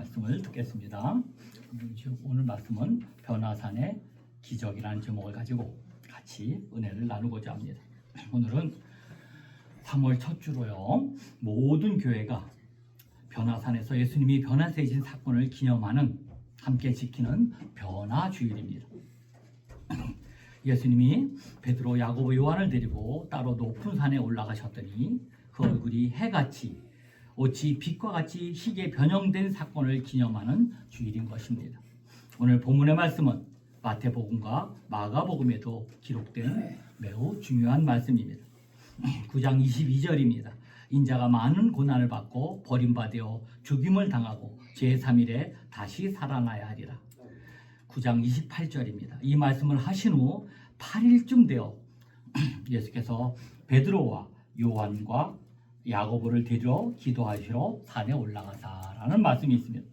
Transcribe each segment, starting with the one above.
말씀을 듣겠습니다. 오늘 말씀은 변화산의 기적이라는 제목을 가지고 같이 은혜를 나누고자 합니다. 오늘은 3월 첫 주로요. 모든 교회가 변화산에서 예수님이 변화되신 사건을 기념하는 함께 지키는 변화주일입니다. 예수님이 베드로, 야고보, 요한을 데리고 따로 높은 산에 올라가셨더니 그 얼굴이 해같이 어찌 빛과 같이 희게 변형된 사건을 기념하는 주일인 것입니다. 오늘 본문의 말씀은 마태복음과 마가복음에도 기록된 매우 중요한 말씀입니다. 9장 22절입니다. 인자가 많은 고난을 받고 버림받아 죽임을 당하고 제3일에 다시 살아나야 하리라. 9장 28절입니다. 이 말씀을 하신 후 8일쯤 되어 예수께서 베드로와 요한과 야고보를 데리러 기도하시러 산에 올라가사라는 말씀이 있습니다.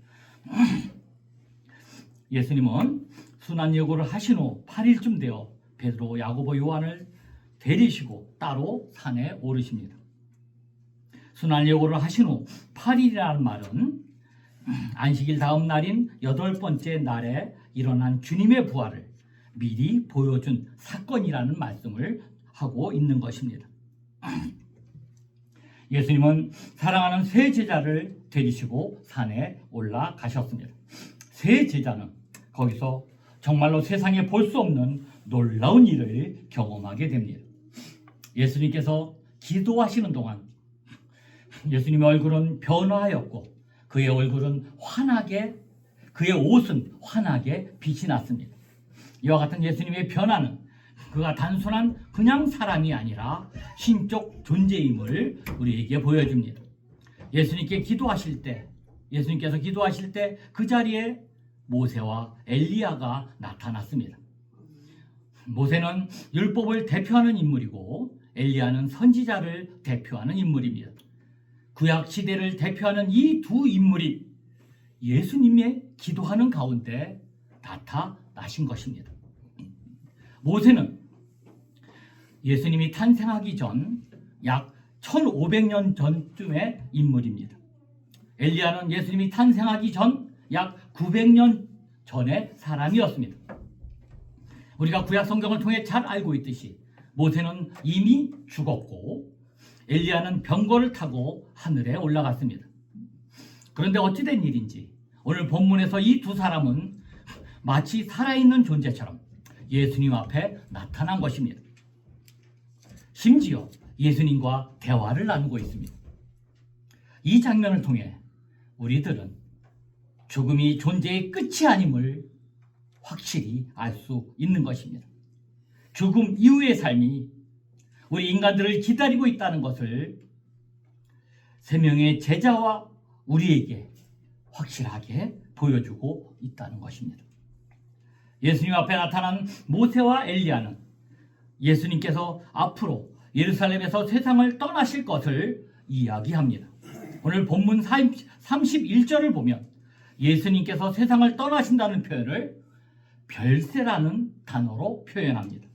예수님은 순환여고를 하신 후 8일쯤 되어 베드로, 야고보, 요한을 데리시고 따로 산에 오르십니다. 순환여고를 하신 후 8일이라는 말은 안식일 다음 날인 8번째 날에 일어난 주님의 부활을 미리 보여준 사건이라는 말씀을 하고 있는 것입니다. 예수님은 사랑하는 세 제자를 데리시고 산에 올라가셨습니다. 세 제자는 거기서 정말로 세상에 볼 수 없는 놀라운 일을 경험하게 됩니다. 예수님께서 기도하시는 동안 예수님의 얼굴은 변화하였고 그의 얼굴은 환하게, 그의 옷은 환하게 빛이 났습니다. 이와 같은 예수님의 변화는 그가 단순한 그냥 사람이 아니라 신적 존재임을 우리에게 보여줍니다. 예수님께서 기도하실 때 그 자리에 모세와 엘리야가 나타났습니다. 모세는 율법을 대표하는 인물이고 엘리야는 선지자를 대표하는 인물입니다. 구약 시대를 대표하는 이 두 인물이 예수님의 기도하는 가운데 나타나신 것입니다. 모세는 예수님이 탄생하기 전 약 1500년 전쯤의 인물입니다. 엘리야는 예수님이 탄생하기 전 약 900년 전의 사람이었습니다. 우리가 구약 성경을 통해 잘 알고 있듯이 모세는 이미 죽었고 엘리야는 병거를 타고 하늘에 올라갔습니다. 그런데 어찌된 일인지 오늘 본문에서 이 두 사람은 마치 살아있는 존재처럼 예수님 앞에 나타난 것입니다. 심지어 예수님과 대화를 나누고 있습니다. 이 장면을 통해 우리들은 죽음이 존재의 끝이 아님을 확실히 알 수 있는 것입니다. 죽음 이후의 삶이 우리 인간들을 기다리고 있다는 것을 세 명의 제자와 우리에게 확실하게 보여주고 있다는 것입니다. 예수님 앞에 나타난 모세와 엘리야는 예수님께서 앞으로 예루살렘에서 세상을 떠나실 것을 이야기합니다. 오늘 본문 31절을 보면 예수님께서 세상을 떠나신다는 표현을 별세라는 단어로 표현합니다.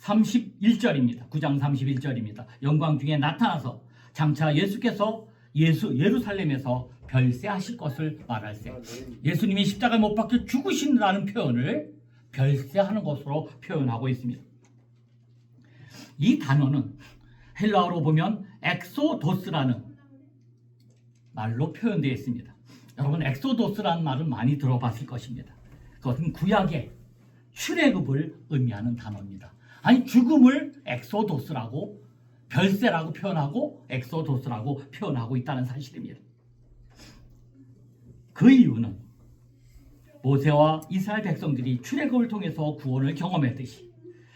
31절입니다. 9장 31절입니다. 영광 중에 나타나서 장차 예수께서 예루살렘에서 별세하실 것을 말할 때 예수님이 십자가에 못 박혀 죽으신다는 표현을 별세하는 것으로 표현하고 있습니다. 이 단어는 헬라어로 보면 엑소도스라는 말로 표현되어 있습니다. 여러분 엑소도스라는 말은 많이 들어봤을 것입니다. 그것은 구약의 출애굽을 의미하는 단어입니다. 아니 죽음을 엑소도스라고 별세라고 표현하고 엑소도스라고 표현하고 있다는 사실입니다. 그 이유는 모세와 이스라엘 백성들이 출애굽을 통해서 구원을 경험했듯이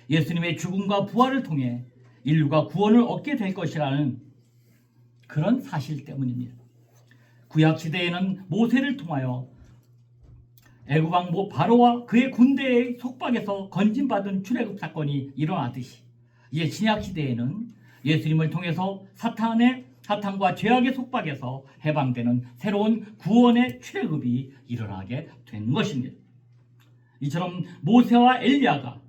예수님의 죽음과 부활을 통해 인류가 구원을 얻게 될 것이라는 그런 사실 때문입니다. 구약 시대에는 모세를 통하여 애굽 왕 바로와 그의 군대의 속박에서 건진받은 출애굽 사건이 일어나듯이 이제 신약 시대에는 예수님을 통해서 사탄과 죄악의 속박에서 해방되는 새로운 구원의 출애굽이 일어나게 된 것입니다. 이처럼 모세와 엘리야가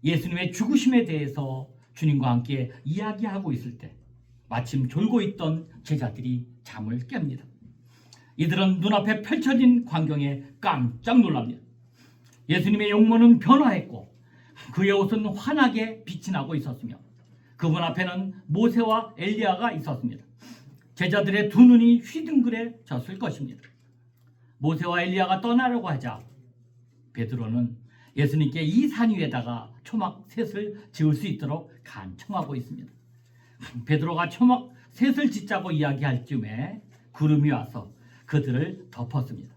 예수님의 죽으심에 대해서 주님과 함께 이야기하고 있을 때 마침 졸고 있던 제자들이 잠을 깹니다. 이들은 눈앞에 펼쳐진 광경에 깜짝 놀랍니다. 예수님의 용모는 변화했고 그의 옷은 환하게 빛이 나고 있었으며 그분 앞에는 모세와 엘리야가 있었습니다. 제자들의 두 눈이 휘둥그레졌을 것입니다. 모세와 엘리야가 떠나려고 하자 베드로는 예수님께 이 산 위에다가 초막 셋을 지을 수 있도록 간청하고 있습니다. 베드로가 초막 셋을 짓자고 이야기할 즈음에 구름이 와서 그들을 덮었습니다.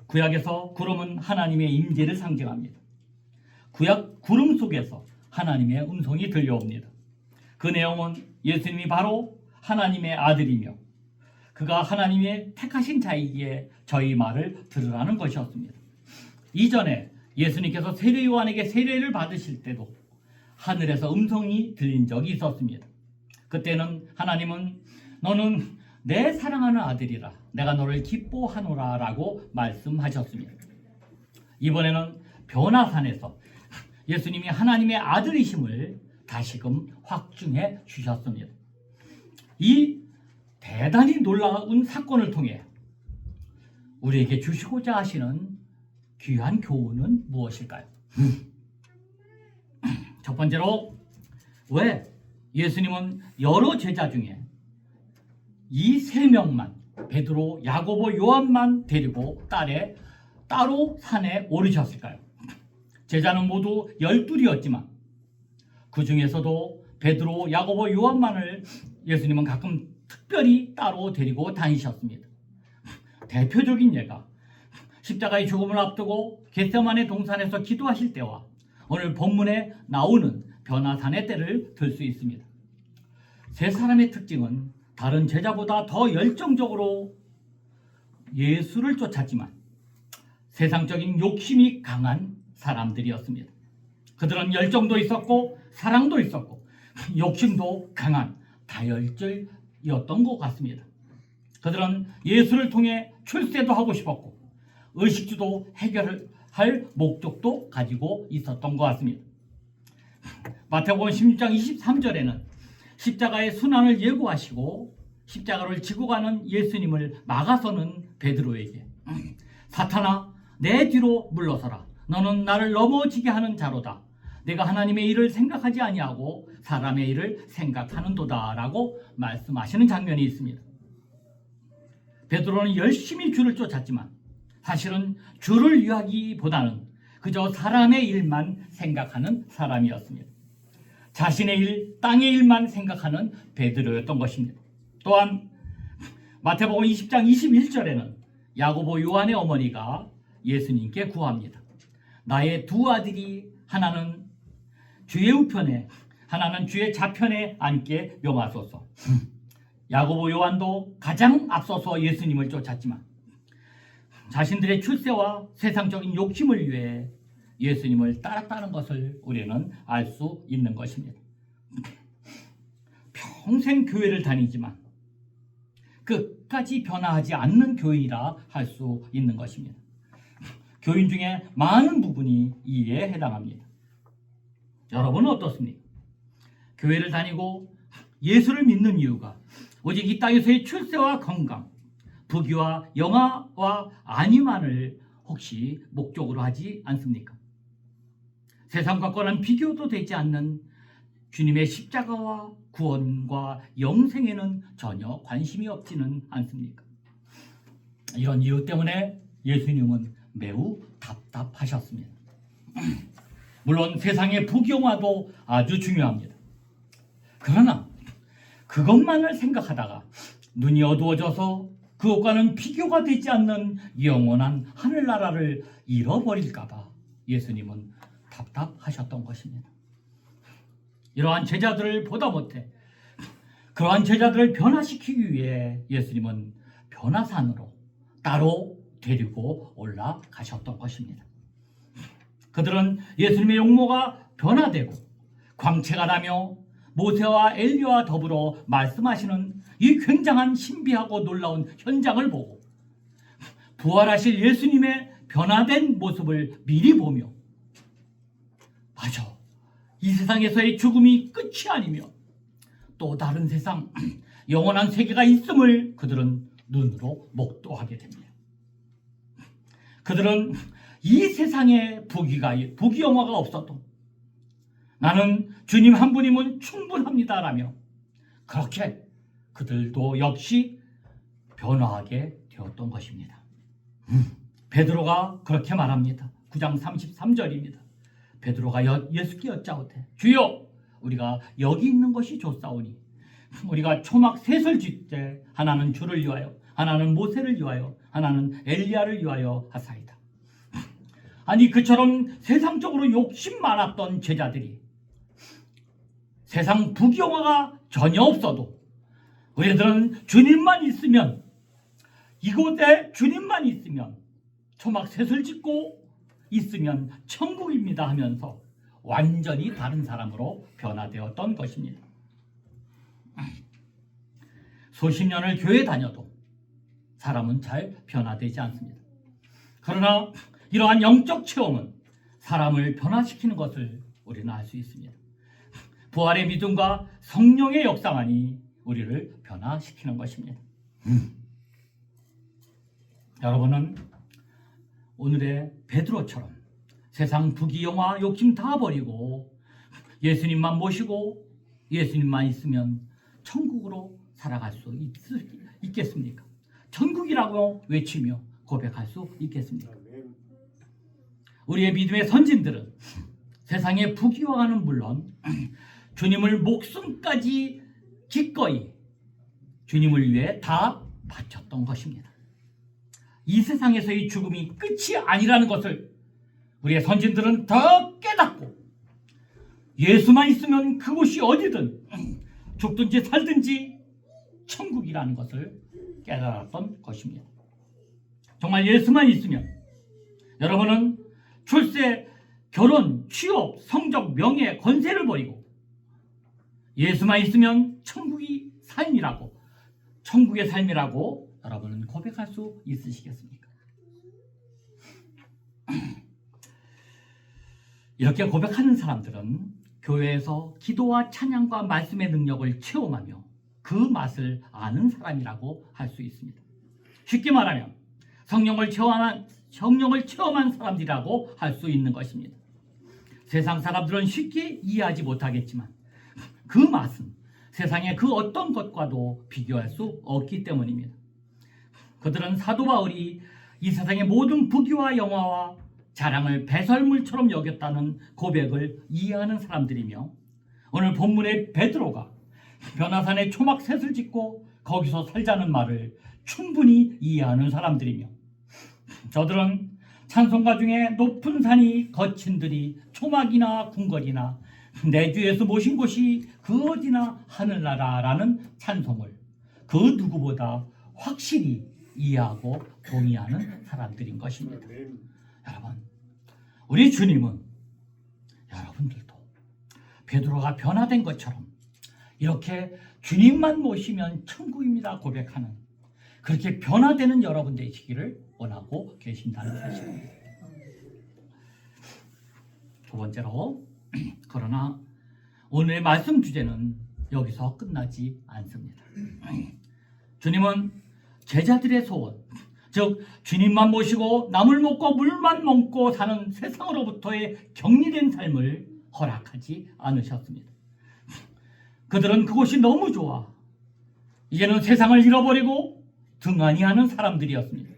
구약에서 구름은 하나님의 임재를 상징합니다. 구약 구름 속에서 하나님의 음성이 들려옵니다. 그 내용은 예수님이 바로 하나님의 아들이며 그가 하나님의 택하신 자이기에 저희 말을 들으라는 것이었습니다. 이전에 예수님께서 세례 요한에게 세례를 받으실 때도 하늘에서 음성이 들린 적이 있었습니다. 그때는 하나님은 너는 내 사랑하는 아들이라 내가 너를 기뻐하노라 라고 말씀하셨습니다. 이번에는 변화산에서 예수님이 하나님의 아들이심을 다시금 확증해 주셨습니다. 이 대단히 놀라운 사건을 통해 우리에게 주시고자 하시는 귀한 교훈은 무엇일까요? 첫 번째로 왜 예수님은 여러 제자 중에 이 세 명만 베드로, 야고보, 요한만 데리고 따로 산에 오르셨을까요? 제자는 모두 12이었지만 그 중에서도 베드로, 야고보, 요한만을 예수님은 가끔 특별히 따로 데리고 다니셨습니다. 대표적인 예가 십자가의 죽음을 앞두고 겟세마네 동산에서 기도하실 때와 오늘 본문에 나오는 변화산의 때를 들 수 있습니다. 세 사람의 특징은 다른 제자보다 더 열정적으로 예수를 쫓았지만 세상적인 욕심이 강한 사람들이었습니다. 그들은 열정도 있었고 사랑도 있었고 욕심도 강한 다혈질이었던 것 같습니다. 그들은 예수를 통해 출세도 하고 싶었고 의식주도 해결할 목적도 가지고 있었던 것 같습니다. 마태복음 16장 23절에는 십자가의 순환을 예고하시고 십자가를 지고 가는 예수님을 막아서는 베드로에게 사탄아 내 뒤로 물러서라 너는 나를 넘어지게 하는 자로다 내가 하나님의 일을 생각하지 아니하고 사람의 일을 생각하는도다 라고 말씀하시는 장면이 있습니다. 베드로는 열심히 주를 쫓았지만 사실은 주를 위하기보다는 그저 사람의 일만 생각하는 사람이었습니다. 자신의 일, 땅의 일만 생각하는 베드로였던 것입니다. 또한 마태복음 20장 21절에는 야고보 요한의 어머니가 예수님께 구합니다. 나의 두 아들이 하나는 주의 우편에 하나는 주의 좌편에 앉게 명하소서. 야고보 요한도 가장 앞서서 예수님을 쫓았지만 자신들의 출세와 세상적인 욕심을 위해 예수님을 따랐다는 것을 우리는 알 수 있는 것입니다. 평생 교회를 다니지만 끝까지 변화하지 않는 교인이라 할 수 있는 것입니다. 교인 중에 많은 부분이 이에 해당합니다. 여러분은 어떻습니까? 교회를 다니고 예수를 믿는 이유가 오직 이 땅에서의 출세와 건강, 부귀와 영화와 안위만을 혹시 목적으로 하지 않습니까? 세상과 거는 비교도 되지 않는 주님의 십자가와 구원과 영생에는 전혀 관심이 없지는 않습니까? 이런 이유 때문에 예수님은 매우 답답하셨습니다. 물론 세상의 부귀영화도 아주 중요합니다. 그러나 그것만을 생각하다가 눈이 어두워져서 그것과는 비교가 되지 않는 영원한 하늘나라를 잃어버릴까봐 예수님은 답답하셨던 것입니다. 이러한 제자들을 보다 못해 그러한 제자들을 변화시키기 위해 예수님은 변화산으로 따로 데리고 올라가셨던 것입니다. 그들은 예수님의 용모가 변화되고 광채가 나며 모세와 엘리야와 더불어 말씀하시는 이 굉장한 신비하고 놀라운 현장을 보고 부활하실 예수님의 변화된 모습을 미리 보며 맞아, 이 세상에서의 죽음이 끝이 아니며 또 다른 세상, 영원한 세계가 있음을 그들은 눈으로 목도하게 됩니다. 그들은 이 세상에 부귀영화가 없어도 나는 주님 한 분이면 충분합니다라며 그렇게 그들도 역시 변화하게 되었던 것입니다. 베드로가 그렇게 말합니다. 9장 33절입니다. 베드로가 예수께 여짜오되 주여 우리가 여기 있는 것이 좋사오니 우리가 초막 셋을 짓되 하나는 주를 위하여 하나는 모세를 위하여 하나는 엘리야를 위하여 하사이다. 아니 그처럼 세상적으로 욕심 많았던 제자들이 세상 부귀영화가 전혀 없어도 우리들은 주님만 있으면 이곳에 주님만 있으면 초막 셋을 짓고 있으면 천국입니다 하면서 완전히 다른 사람으로 변화되었던 것입니다. 수십 년을 교회 다녀도 사람은 잘 변화되지 않습니다. 그러나 이러한 영적 체험은 사람을 변화시키는 것을 우리는 알 수 있습니다. 부활의 믿음과 성령의 역사만이 우리를 변화시키는 것입니다. 여러분은 오늘의 베드로처럼 세상 부귀영화 욕심 다 버리고 예수님만 모시고 예수님만 있으면 천국으로 살아갈 수 있겠습니까? 천국이라고 외치며 고백할 수 있겠습니까? 우리의 믿음의 선진들은 세상의 부귀영화는 물론 주님을 목숨까지 기꺼이 주님을 위해 다 바쳤던 것입니다. 이 세상에서의 죽음이 끝이 아니라는 것을 우리의 선진들은 더 깨닫고 예수만 있으면 그곳이 어디든 죽든지 살든지 천국이라는 것을 깨달았던 것입니다. 정말 예수만 있으면 여러분은 출세, 결혼, 취업, 성적, 명예, 권세를 버리고 예수만 있으면 천국의 삶이라고 여러분은 고백할 수 있으시겠습니까? 이렇게 고백하는 사람들은 교회에서 기도와 찬양과 말씀의 능력을 체험하며 그 맛을 아는 사람이라고 할 수 있습니다. 쉽게 말하면 성령을 체험한 사람들이라고 할 수 있는 것입니다. 세상 사람들은 쉽게 이해하지 못하겠지만 그 맛은 세상의 그 어떤 것과도 비교할 수 없기 때문입니다. 그들은 사도 바울이 이 세상의 모든 부귀와 영화와 자랑을 배설물처럼 여겼다는 고백을 이해하는 사람들이며 오늘 본문의 베드로가 변화산에 초막 셋을 짓고 거기서 살자는 말을 충분히 이해하는 사람들이며 저들은 찬송가 중에 높은 산이 거친 들이 초막이나 궁궐이나 내 주 예수 모신 곳이 그 어디나 하늘나라라는 찬송을 그 누구보다 확실히 이해하고 동의하는 사람들인 것입니다. 여러분, 우리 주님은 여러분들도 베드로가 변화된 것처럼 이렇게 주님만 모시면 천국입니다 고백하는 그렇게 변화되는 여러분 되시기를 원하고 계신다는 사실입니다. 두 번째로, 그러나 오늘의 말씀 주제는 여기서 끝나지 않습니다. 주님은 제자들의 소원, 즉 주님만 모시고 나물 먹고 물만 먹고 사는 세상으로부터의 격리된 삶을 허락하지 않으셨습니다. 그들은 그곳이 너무 좋아 이제는 세상을 잃어버리고 등한히하는 사람들이었습니다.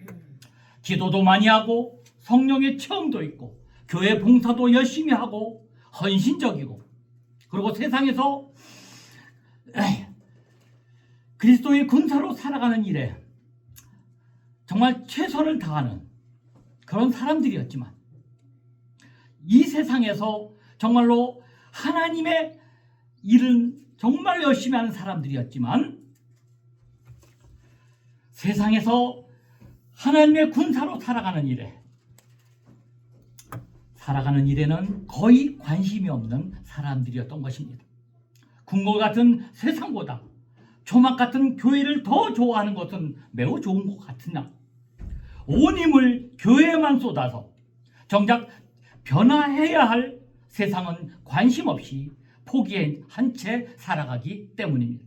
기도도 많이 하고 성령의 체험도 있고 교회 봉사도 열심히 하고 헌신적이고 그리고 세상에서 그리스도의 군사로 살아가는 일에 정말 최선을 다하는 그런 사람들이었지만 이 세상에서 정말로 하나님의 일은 정말 열심히 하는 사람들이었지만 세상에서 하나님의 군사로 살아가는 일에는 거의 관심이 없는 사람들이었던 것입니다. 궁궐 같은 세상보다 초막 같은 교회를 더 좋아하는 것은 매우 좋은 것 같으나 온 힘을 교회에만 쏟아서 정작 변화해야 할 세상은 관심 없이 포기한 채 살아가기 때문입니다.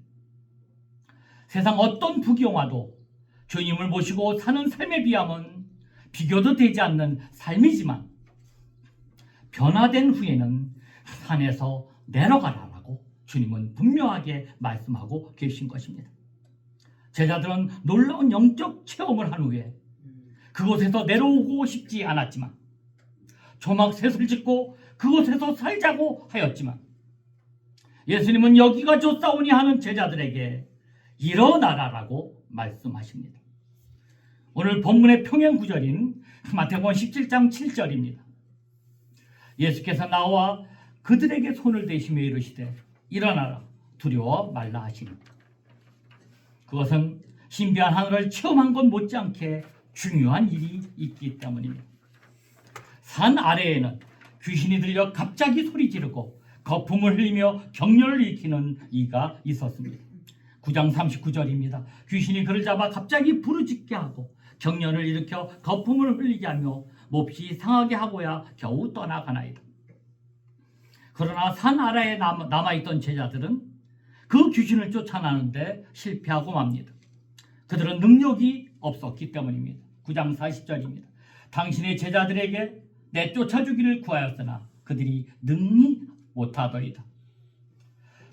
세상 어떤 부귀영화도 주님을 모시고 사는 삶에 비하면 비교도 되지 않는 삶이지만 변화된 후에는 산에서 내려가라라고 주님은 분명하게 말씀하고 계신 것입니다. 제자들은 놀라운 영적 체험을 한 후에 그곳에서 내려오고 싶지 않았지만 조막셋을 짓고 그곳에서 살자고 하였지만 예수님은 여기가 좋사오니 하는 제자들에게 일어나라라고 말씀하십니다. 오늘 본문의 평행 구절인 마태복음 17장 7절입니다. 예수께서 나와 그들에게 손을 대시며 이르시되 일어나라 두려워 말라 하시니 그것은 신비한 하늘을 체험한 것 못지않게 중요한 일이 있기 때문입니다. 산 아래에는 귀신이 들려 갑자기 소리 지르고 거품을 흘리며 격려를 일으키는 이가 있었습니다. 9장 39절입니다. 귀신이 그를 잡아 갑자기 부르짖게 하고 격려를 일으켜 거품을 흘리게 하며 몹시 상하게 하고야 겨우 떠나가나이다. 그러나 산 아래에 남아있던 제자들은 그 귀신을 쫓아내는데 실패하고 맙니다. 그들은 능력이 없었기 때문입니다. 9장 40절입니다. 당신의 제자들에게 내쫓아주기를 구하였으나 그들이 능히 못하더이다.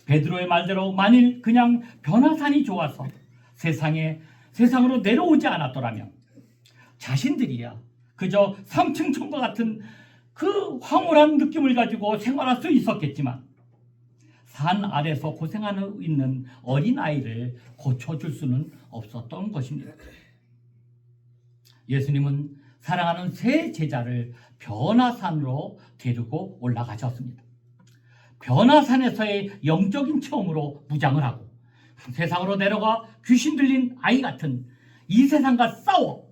베드로의 말대로 만일 그냥 변화산이 좋아서 세상으로 내려오지 않았더라면 자신들이야 그저 3층 천과 같은 그 황홀한 느낌을 가지고 생활할 수 있었겠지만 산 아래서 고생하고 있는 어린아이를 고쳐줄 수는 없었던 것입니다. 예수님은 사랑하는 세 제자를 변화산으로 데리고 올라가셨습니다. 변화산에서의 영적인 체험으로 무장을 하고 세상으로 내려가 귀신 들린 아이 같은 이 세상과 싸워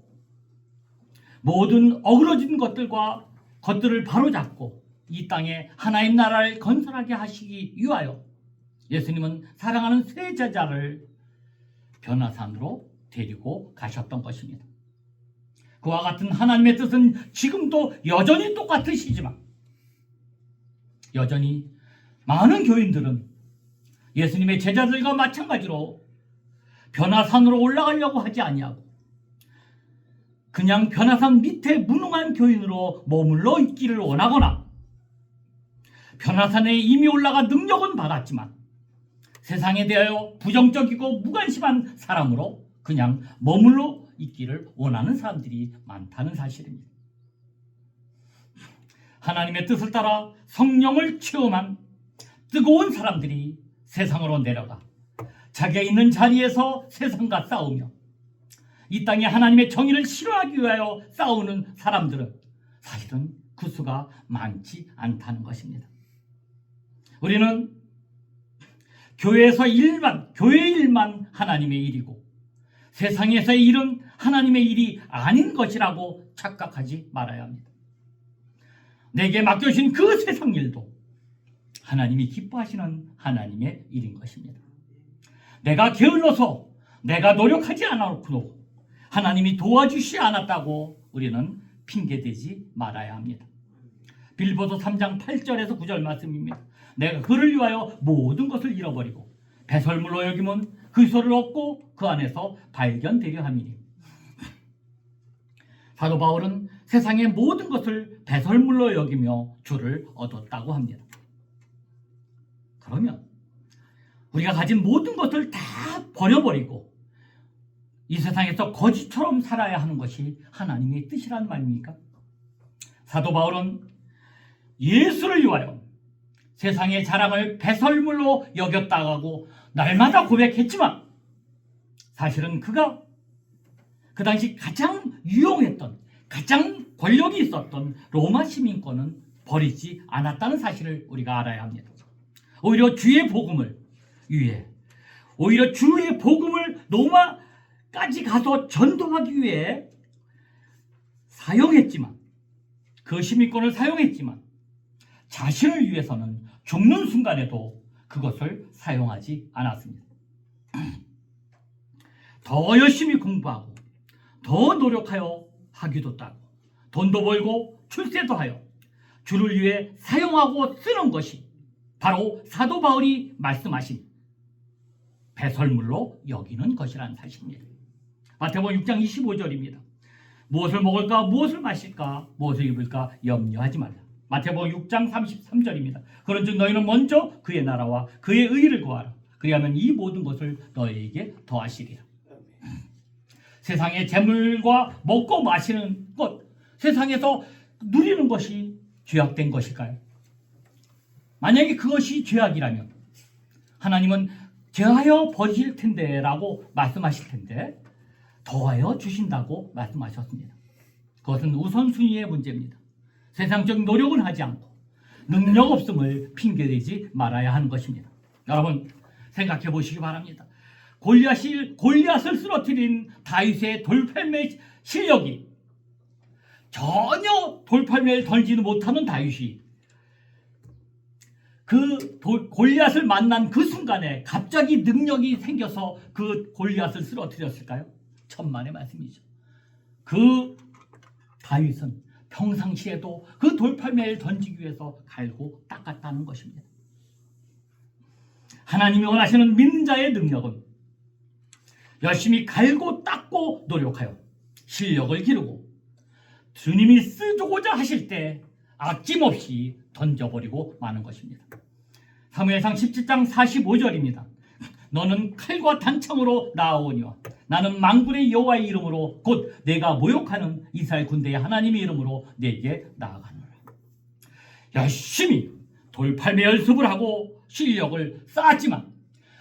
모든 어그러진 것들을 바로잡고 이 땅에 하나님 나라를 건설하게 하시기 위하여 예수님은 사랑하는 세 제자를 변화산으로 데리고 가셨던 것입니다. 그와 같은 하나님의 뜻은 지금도 여전히 똑같으시지만 여전히 많은 교인들은 예수님의 제자들과 마찬가지로 변화산으로 올라가려고 하지 아니하고 그냥 변화산 밑에 무능한 교인으로 머물러 있기를 원하거나 변화산에 이미 올라가 능력은 받았지만 세상에 대하여 부정적이고 무관심한 사람으로 그냥 머물러 있기를 원하는 사람들이 많다는 사실입니다. 하나님의 뜻을 따라 성령을 체험한 뜨거운 사람들이 세상으로 내려가 자기가 있는 자리에서 세상과 싸우며 이 땅에 하나님의 정의를 실현하기 위하여 싸우는 사람들은 사실은 그 수가 많지 않다는 것입니다. 우리는 교회 일만 하나님의 일이고 세상에서의 일은 하나님의 일이 아닌 것이라고 착각하지 말아야 합니다. 내게 맡겨주신 그 세상 일도 하나님이 기뻐하시는 하나님의 일인 것입니다. 내가 게을러서 내가 노력하지 않았고 하나님이 도와주시지 않았다고 우리는 핑계대지 말아야 합니다. 빌보서 3장 8절에서 9절 말씀입니다. 내가 그를 위하여 모든 것을 잃어버리고 배설물로 여기면 그 소를 얻고 그 안에서 발견되려 함이니. 사도 바울은 세상의 모든 것을 배설물로 여기며 주를 얻었다고 합니다. 그러면 우리가 가진 모든 것을 다 버려버리고 이 세상에서 거지처럼 살아야 하는 것이 하나님의 뜻이란 말입니까? 사도 바울은 예수를 위하여 세상의 자랑을 배설물로 여겼다고 날마다 고백했지만 사실은 그가 그 당시 가장 유용했던 가장 권력이 있었던 로마 시민권은 버리지 않았다는 사실을 우리가 알아야 합니다. 오히려 주의 복음을 위해 오히려 주의 복음을 로마까지 가서 전도하기 위해 사용했지만 그 시민권을 사용했지만 자신을 위해서는 죽는 순간에도 그것을 사용하지 않았습니다. 더 열심히 공부하고 더 노력하여 학위도 따고 돈도 벌고 출세도 하여 주를 위해 사용하고 쓰는 것이 바로 사도 바울이 말씀하신 배설물로 여기는 것이라는 사실입니다. 마태복음 6장 25절입니다. 무엇을 먹을까, 무엇을 마실까, 무엇을 입을까 염려하지 말라. 마태복음 6장 33절입니다. 그런즉 너희는 먼저 그의 나라와 그의 의를 구하라. 그리하면 이 모든 것을 너희에게 더하시리라. 세상의 재물과 먹고 마시는 것, 세상에서 누리는 것이 죄악된 것일까요? 만약에 그것이 죄악이라면 하나님은 제하여 버리실 텐데 라고 말씀하실 텐데 더하여 주신다고 말씀하셨습니다. 그것은 우선순위의 문제입니다. 세상적인 노력은 하지 않고 능력 없음을 핑계대지 말아야 하는 것입니다. 여러분 생각해 보시기 바랍니다. 골리앗을 쓰러뜨린 다윗의 돌팔매 실력이 전혀 돌팔매를 던지지 못하는 다윗이 그 골리앗을 만난 그 순간에 갑자기 능력이 생겨서 그 골리앗을 쓰러뜨렸을까요? 천만의 말씀이죠. 그 다윗은 평상시에도 그 돌팔매를 던지기 위해서 갈고 닦았다는 것입니다. 하나님이 원하시는 믿는 자의 능력은 열심히 갈고 닦고 노력하여 실력을 기르고 주님이 쓰고자 하실 때 아낌없이 던져버리고 마는 것입니다. 사무엘상 17장 45절입니다. 너는 칼과 단창으로 나아오니와 나는 만군의 여호와의 이름으로 곧 내가 모욕하는 이스라엘 군대의 하나님의 이름으로 내게 나아가노라. 열심히 돌팔매 연습을 하고 실력을 쌓았지만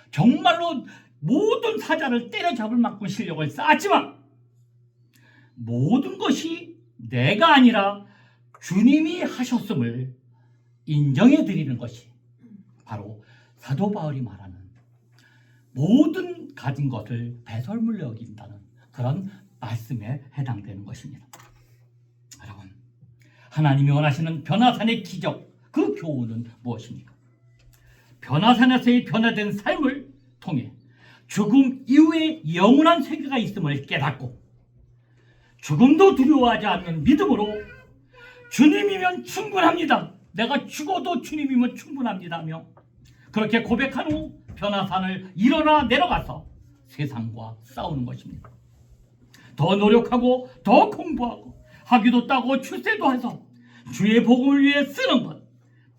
정말로 모든 사자를 때려잡을 만큼 실력을 쌓았지만 모든 것이 내가 아니라 주님이 하셨음을 인정해 드리는 것이 바로 사도 바울이 말하는 모든 가진 것을 배설물로 여긴다는 그런 말씀에 해당되는 것입니다. 여러분, 하나님이 원하시는 변화산의 기적, 그 교훈은 무엇입니까? 변화산에서의 변화된 삶을 통해 죽음 이후에 영원한 세계가 있음을 깨닫고 죽음도 두려워하지 않는 믿음으로 주님이면 충분합니다. 내가 죽어도 주님이면 충분합니다며 그렇게 고백한 후 변화산을 일어나 내려가서 세상과 싸우는 것입니다. 더 노력하고 더 공부하고 학위도 따고 출세도 해서 주의 복음을 위해 쓰는 것,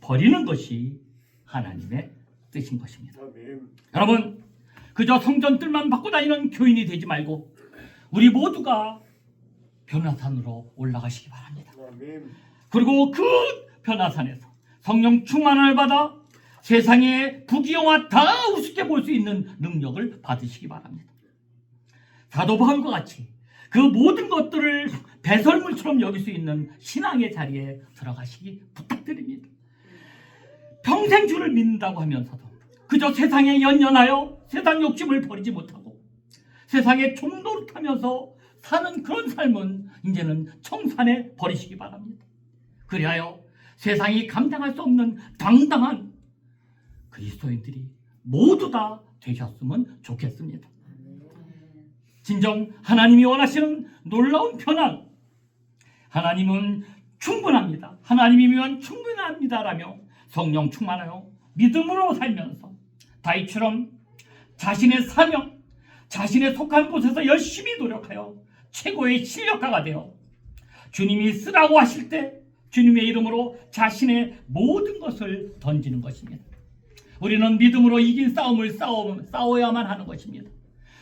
버리는 것이 하나님의 뜻인 것입니다. 여러분, 그저 성전들만 받고 다니는 교인이 되지 말고 우리 모두가 변화산으로 올라가시기 바랍니다. 그리고 그 변화산에서 성령 충만을 받아 세상의 부귀영화 다 우습게 볼 수 있는 능력을 받으시기 바랍니다. 사도 바울과 같이 그 모든 것들을 배설물처럼 여길 수 있는 신앙의 자리에 들어가시기 부탁드립니다. 평생 주를 믿는다고 하면서도 그저 세상에 연연하여 세상 욕심을 버리지 못하고 세상에 종노릇하면서 사는 그런 삶은 이제는 청산해 버리시기 바랍니다. 그리하여 세상이 감당할 수 없는 당당한 그리스도인들이 모두 다 되셨으면 좋겠습니다. 진정 하나님이 원하시는 놀라운 변화, 하나님은 충분합니다. 하나님이면 충분합니다라며 성령 충만하여 믿음으로 살면서 다윗처럼 자신의 사명, 자신의 속한 곳에서 열심히 노력하여 최고의 실력가가 되어 주님이 쓰라고 하실 때 주님의 이름으로 자신의 모든 것을 던지는 것입니다. 우리는 믿음으로 이긴 싸움을 싸워야만 하는 것입니다.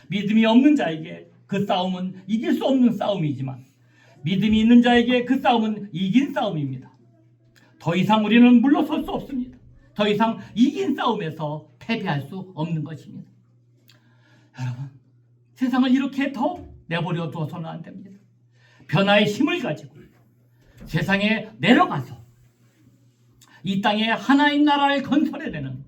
믿음이 없는 자에게 그 싸움은 이길 수 없는 싸움이지만 믿음이 있는 자에게 그 싸움은 이긴 싸움입니다. 더 이상 우리는 물러설 수 없습니다. 더 이상 이긴 싸움에서 패배할 수 없는 것입니다. 여러분, 세상을 이렇게 더 내버려 두어서는 안 됩니다. 변화의 힘을 가지고 세상에 내려가서 이 땅에 하나님 나라를 건설해내는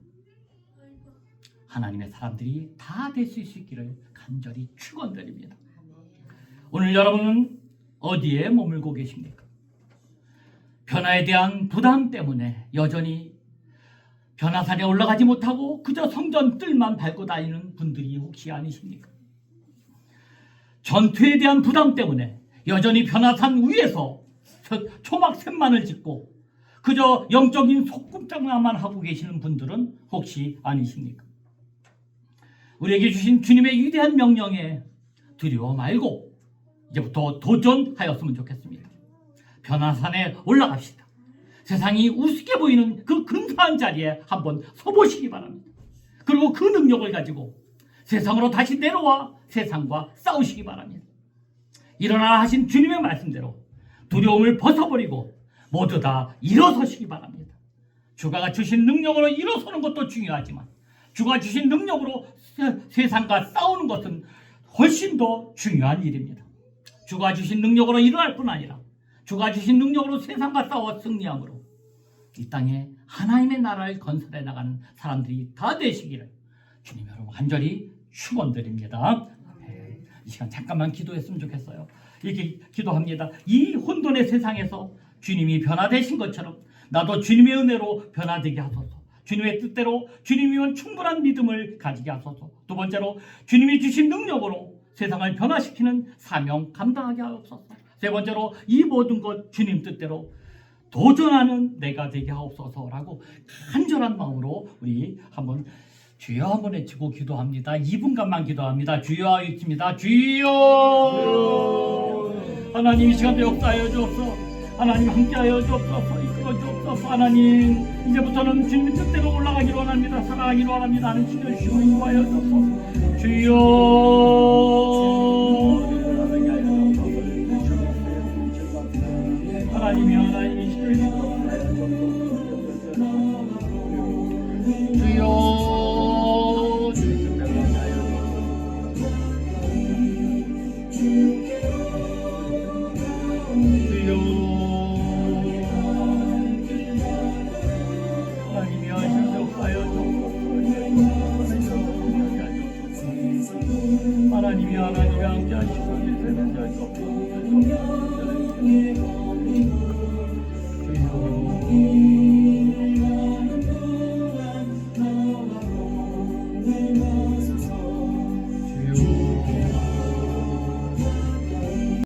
하나님의 사람들이 다 될 수 있기를 간절히 축원드립니다. 오늘 여러분은 어디에 머물고 계십니까? 변화에 대한 부담 때문에 여전히 변화산에 올라가지 못하고 그저 성전 뜰만 밟고 다니는 분들이 혹시 아니십니까? 전투에 대한 부담 때문에 여전히 변화산 위에서 초막샘만을 짓고 그저 영적인 속꿉장난만 하고 계시는 분들은 혹시 아니십니까? 우리에게 주신 주님의 위대한 명령에 두려워 말고 이제부터 도전하였으면 좋겠습니다. 변화산에 올라갑시다. 세상이 우습게 보이는 그 근사한 자리에 한번 서보시기 바랍니다. 그리고 그 능력을 가지고 세상으로 다시 내려와 세상과 싸우시기 바랍니다. 일어나라 하신 주님의 말씀대로 두려움을 벗어버리고 모두 다 일어서시기 바랍니다. 주가 주신 능력으로 일어서는 것도 중요하지만 주가 주신 능력으로 세상과 싸우는 것은 훨씬 더 중요한 일입니다. 주가 주신 능력으로 일어날 뿐 아니라 주가 주신 능력으로 세상과 싸워 승리함으로 이 땅에 하나님의 나라를 건설해 나가는 사람들이 다 되시기를 주님 여러분 간절히 축원드립니다. 이 시간 잠깐만 기도했으면 좋겠어요. 이렇게 기도합니다. 이 혼돈의 세상에서 주님이 변화되신 것처럼 나도 주님의 은혜로 변화되게 하소서. 주님의 뜻대로 주님이면 충분한 믿음을 가지게 하소서. 두 번째로 주님이 주신 능력으로 세상을 변화시키는 사명 감당하게 하옵소서. 세 번째로 이 모든 것 주님 뜻대로 도전하는 내가 되게 하옵소서라고 간절한 마음으로 우리 한번 주여 한번 외치고 기도합니다. 2분간만 기도합니다. 주여 외칩니다. 주여 하나님 이 시간도 역사하여 주옵소서. 하나님 함께하여 주옵소서. 이끌어 주옵소서. 하나님 이제부터는 주님의 뜻대로 올라가기로 원합니다. 살아가기로 원합니다. 하는 주여 주시고 인도하여 주옵소서. 주여 하나님이 시를 주여 하나님이 함께 하시고